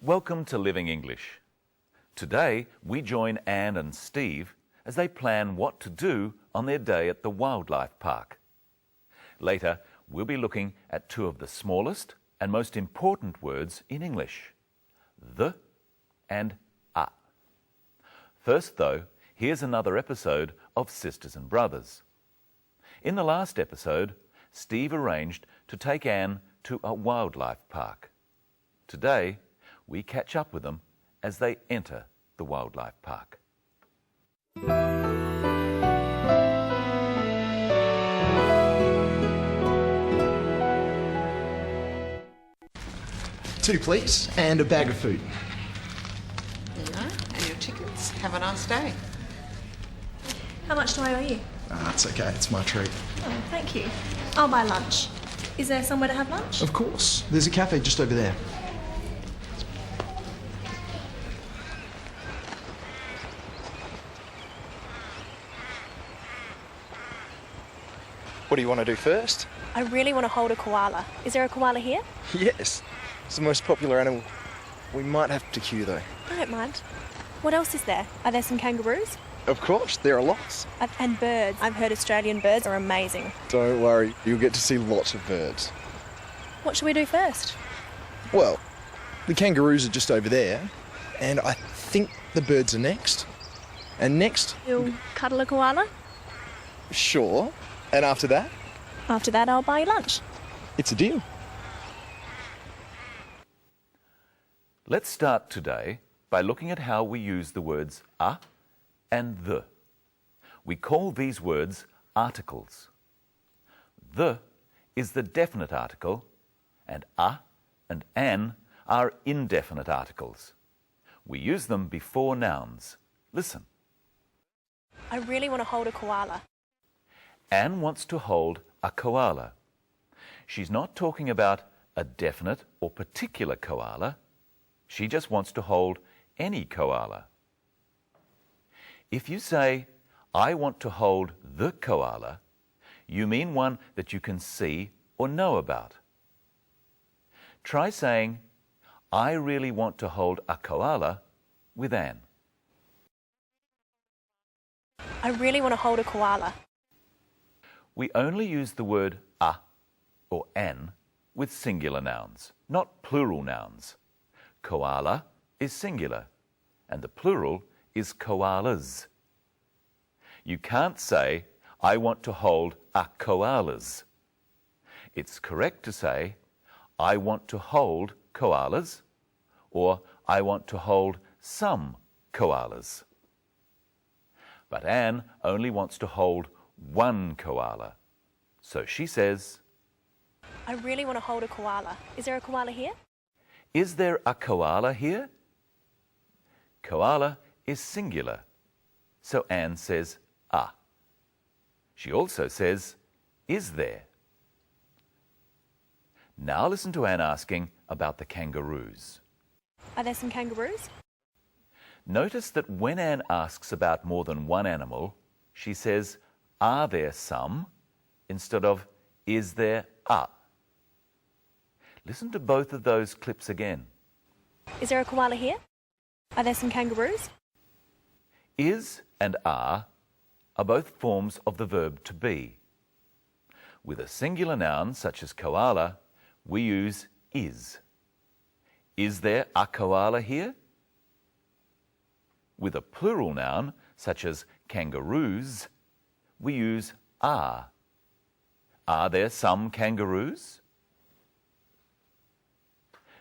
Welcome to Living English. Today we join Anne and Steve as they plan what to do on their day at the wildlife park. Later we'll be looking at two of the smallest and most important words in English, the and a. First though, here's another episode of Sisters and Brothers. In the last episode, Steve arranged to take Anne to a wildlife park. Today, we catch up with them as they enter the wildlife park. Two, please, and a bag of food. There you are, and your tickets. Have a nice day. How much do I owe you? It's okay, it's my treat. Oh, thank you. I'll buy lunch. Is there somewhere to have lunch? Of course, there's a cafe just over there. What do you want to do first? I really want to hold a koala. Is there a koala here? Yes, it's the most popular animal. We might have to queue though. I don't mind. What else is there? Are there some kangaroos? Of course, there are lots. And birds. I've heard Australian birds are amazing. Don't worry, you'll get to see lots of birds. What should we do first? Well, the kangaroos are just over there, and I think the birds are next. And next, You'll cuddle a koala? sure. And after that, After that, I'll buy you lunch. it's a deal. Let's start today by looking at how we use the words a and the. We call these words articles. The is the definite article, and a and an are indefinite articles. We use them before nouns. Listen. I really want to hold a koala. Anne wants to hold a koala. She's not talking about a definite or particular koala. She just wants to hold any koala. If you say, I want to hold the koala, you mean one that you can see or know about. Try saying, I really want to hold a koala with Anne. I really want to hold a koala. We only use the word a or an with singular nouns, not plural nouns. Koala is singular, and the plural is koalas. You can't say, I want to hold a koalas. It's correct to say, I want to hold koalas, or I want to hold some koalas. But Anne only wants to hold one koala. So she says, I really want to hold a koala. Is there a koala here? Is there a koala here? Koala is singular. So Anne says, a. She also says, is there? Now listen to Anne asking about the kangaroos. Are there some kangaroos? Notice that when Anne asks about more than one animal, she says, are there some, instead of, is there a? Listen to both of those clips again. Is there a koala here? Are there some kangaroos? Is and are both forms of the verb to be. With a singular noun, such as koala, we use is. Is there a koala here? With a plural noun, such as kangaroos, we use are. Are there some kangaroos?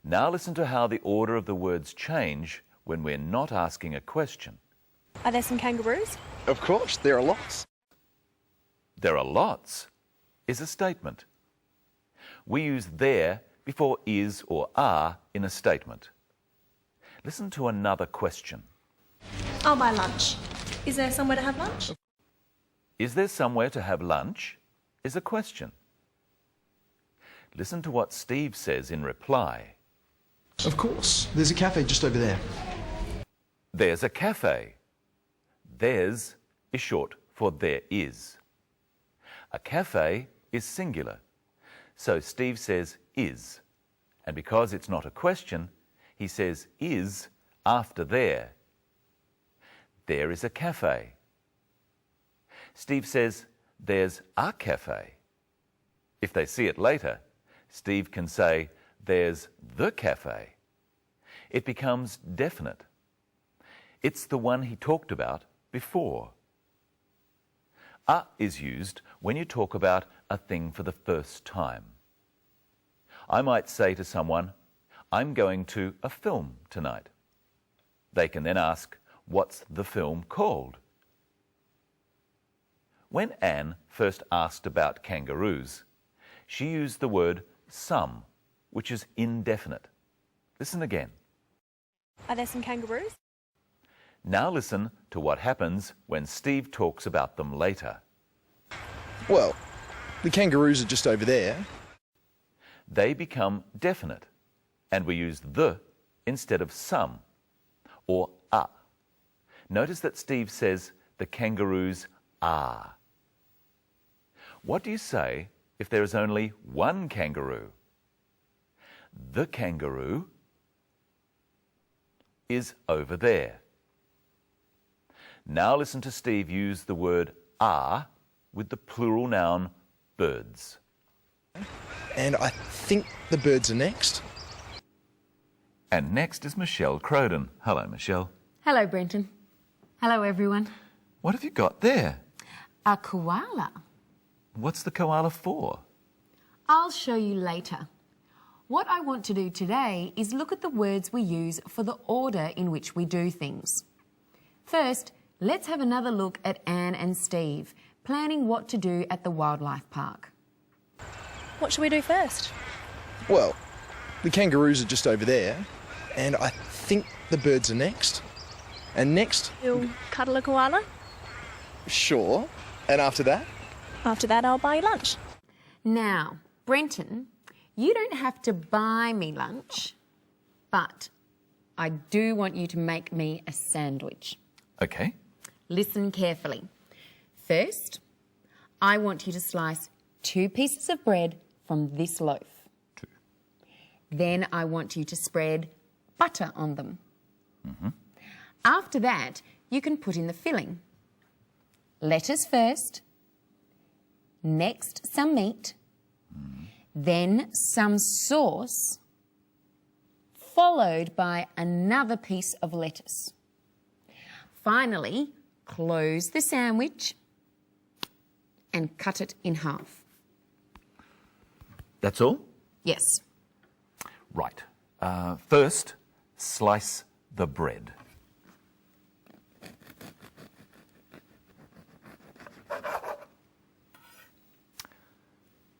Now listen to how the order of the words change when we're not asking a question. Are there some kangaroos? Of course, there are lots. There are lots is a statement. We use there before is or are in a statement. Listen to another question. I'll buy lunch. Is there somewhere to have lunch? Is there somewhere to have lunch? Is a question. Listen to what Steve says in reply. Of course, there's a cafe just over there. There's a cafe. There's is short for there is. A cafe is singular, so Steve says is, and because it's not a question, he he says is after there. There is a cafe. Steve says there's a cafe. If they see it later, Steve can say there's the cafe. It becomes definite. It's the one he talked about before. A is used when you talk about a thing for the first time. I might say to someone, I'm going to a film tonight. They can then ask, what's the film called? When Anne first asked about kangaroos, she used the word some, which is indefinite. Listen again. Are there some kangaroos? Now listen to what happens when Steve talks about them later. Well, the kangaroos are just over there. They become definite, and we use the instead of some, or a. Notice that Steve says the kangaroos are. What do you say if there is only one kangaroo? The kangaroo is over there. Now listen to Steve use the word are with the plural noun birds. And I think the birds are next. And next is Michelle Croden. Hello, Michelle. Hello, Brenton. Hello, everyone. What have you got there? A koala. What's the koala for? I'll show you later. What I want to do today is look at the words we use for the order in which we do things. First, let's have another look at Anne and Steve planning what to do at the wildlife park. What should we do first? Well, the kangaroos are just over there, and I think the birds are next. And next, You'll cuddle a koala? sure. And after that? After that, I'll buy you lunch. Now, Brenton, you don't have to buy me lunch, but I do want you to make me a sandwich. Okay. Listen carefully. First, I want you to slice 2 pieces of bread from this loaf. 2. Then I want you to spread butter on them. After that, you can put in the filling. Lettuce first, next some meat, then some sauce, followed by another piece of lettuce. Finally, close the sandwich and cut it in half. That's all? Yes. Right. First, slice the bread.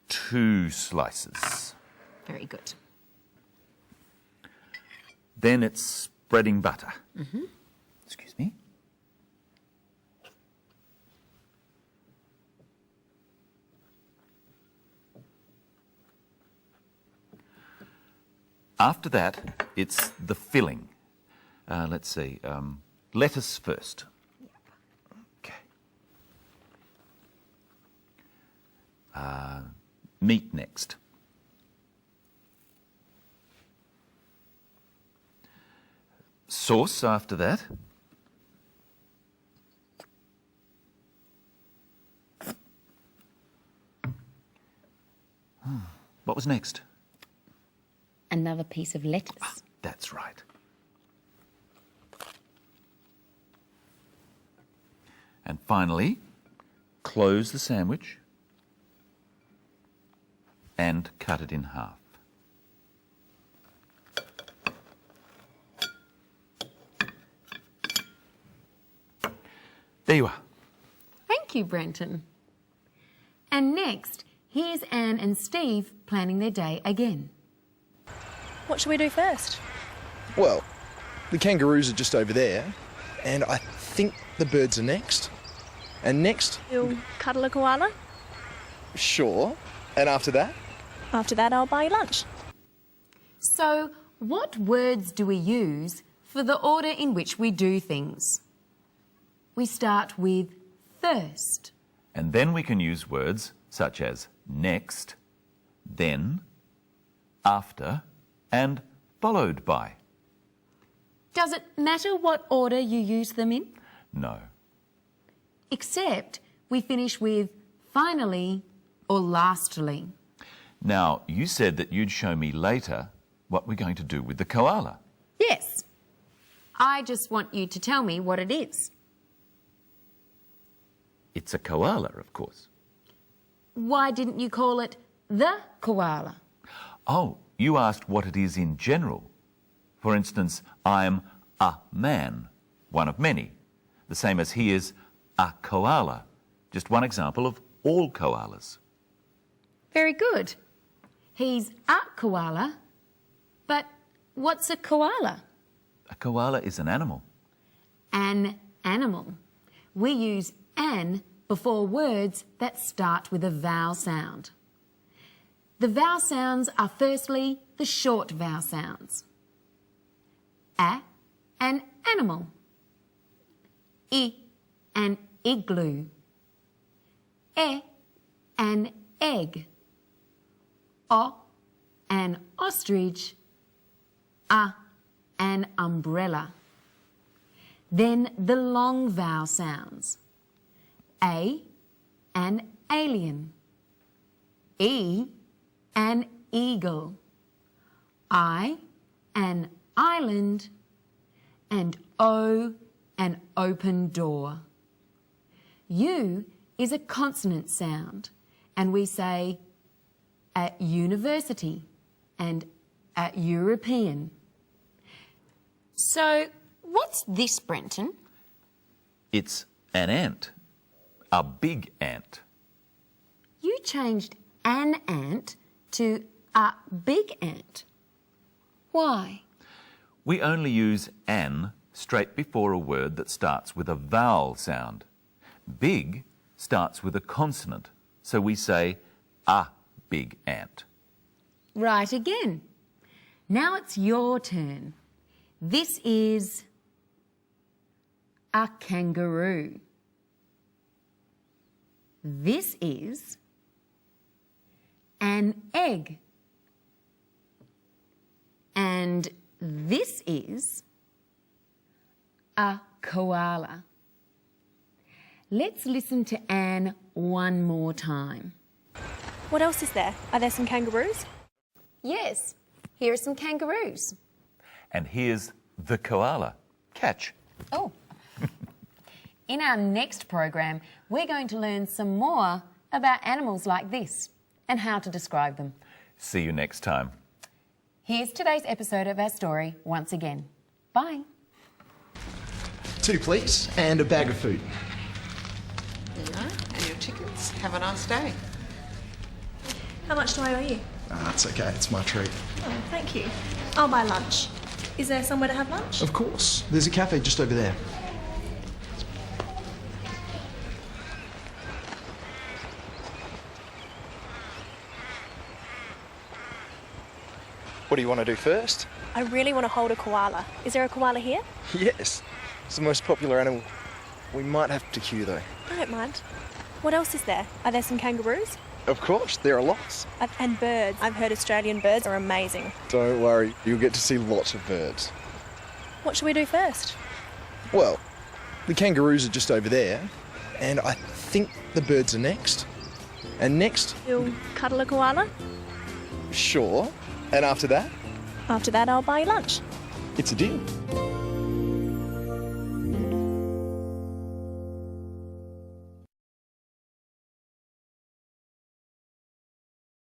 Two slices. Very good. Then it's spreading butter. Excuse me. After that, it's the filling. Let's see. Lettuce first. Okay. Meat next. Sauce after that. What was next? Another piece of lettuce. That's right. And finally, close the sandwich and cut it in half. There you are. Thank you, Brenton. And next, here's Anne and Steve planning their day again. What should we do first? Well, the kangaroos are just over there, and I think the birds are next. And next, You'll cuddle a koala? sure. And after that? After that, I'll buy you lunch. So, what words do we use for the order in which we do things? We start with first. And then we can use words such as next, then, after, and followed by. Does it matter what order you use them in? No. Except we finish with finally or lastly. Now, you said that you'd show me later what we're going to do with the koala. Yes. I just want you to tell me what it is. It's a koala, of course. Why didn't you call it the koala? Oh, you asked what it is in general. For instance, I'm a man, one of many, the same as he is a koala, just one example of all koalas. Very good. He's a koala, but what's a koala? A koala is an animal. An animal. We use an before words that start with a vowel sound. The vowel sounds are firstly the short vowel sounds. A, an animal. I, an igloo. E, an egg. O, an ostrich. A, an umbrella. Then the long vowel sounds. A, an alien. E, an eagle. I, an island. And O, an open door. U is a consonant sound, and we say at university and at European. So, what's this, Brenton? It's an ant, a big ant. You changed an ant to a big ant. Why? We only use an straight before a word that starts with a vowel sound. Big starts with a consonant, so we say a big ant. Right again. Now it's your turn. This is a kangaroo. This is an egg. And this is a koala. Let's listen to Anne one more time. What else is there? Are there some kangaroos? Yes, here are some kangaroos. And here's the koala. Catch. Oh. In our next program, we're going to learn some more about animals like this and how to describe them. See you next time. Here's today's episode of our story once again. Bye. 2, please, and a bag of food. There you are. And your tickets. Have a nice day. How much do I owe you? That's okay, it's my treat. Oh, thank you. I'll buy lunch. Is there somewhere to have lunch? Of course. There's a cafe just over there. What do you want to do first? I really want to hold a koala. Is there a koala here? Yes. It's the most popular animal. We might have to queue though. I don't mind. What else is there? Are there some kangaroos? Of course, there are lots. And birds. I've heard Australian birds are amazing. Don't worry, you'll get to see lots of birds. What should we do first? Well, the kangaroos are just over there, and I think the birds are next. And next, You'll cuddle a koala? sure. And after that, After that, I'll buy you lunch. it's a deal.